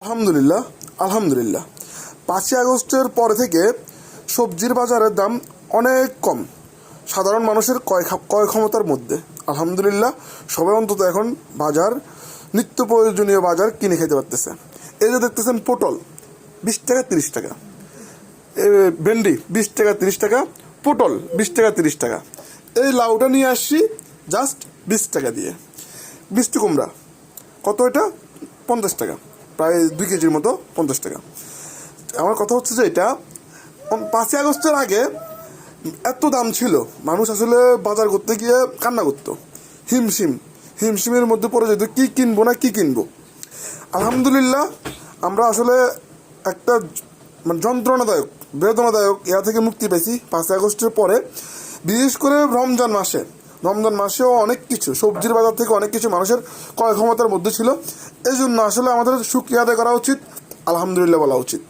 আলহামদুলিল্লাহ আলহামদুলিল্লাহ 5ই আগস্টের পরে থেকে সবজির বাজারের দাম অনেক কম সাধারণ মানুষের ক্রয় ক্ষমতার মধ্যে। আলহামদুলিল্লাহ সবাই অন্তত এখন নিত্য প্রয়োজনীয় বাজার কিনে খেতে পারতেছে। এই যে দেখতেছেন পটল 20 টাকা 30 টাকা, ভেন্ডি 20 টাকা 30 টাকা, পটল 20 টাকা 30 টাকা। এই লাউটা নিয়ে আসছি জাস্ট 20 টাকা দিয়ে। মিষ্টি কুমড়া কত, এটা 50 টাকা, প্রায় 2 কেজির মতো 50 টাকা। আমার কথা হচ্ছে যে এটা 5ই আগস্টের আগে এত দাম ছিল, মানুষ আসলে বাজার করতে গিয়ে কান্না করতো, হিমশিমের মধ্যে পড়ে যেত কী কিনবো না কী কিনবো। আলহামদুলিল্লাহ আমরা আসলে একটা যন্ত্রণাদায়ক বেদনাদায়ক ইয়া থেকে মুক্তি পেয়েছি 5ই আগস্টের পরে। বিশেষ করে রমজান মাসেও অনেক কিছু সবজির বাজার থেকে অনেক কিছু মানুষের ক্রয় ক্ষমতার মধ্যে ছিল। এই জন্য আসলে আমাদের শুকরিয়া আদায় করা উচিত, আলহামদুলিল্লাহ বলা উচিত।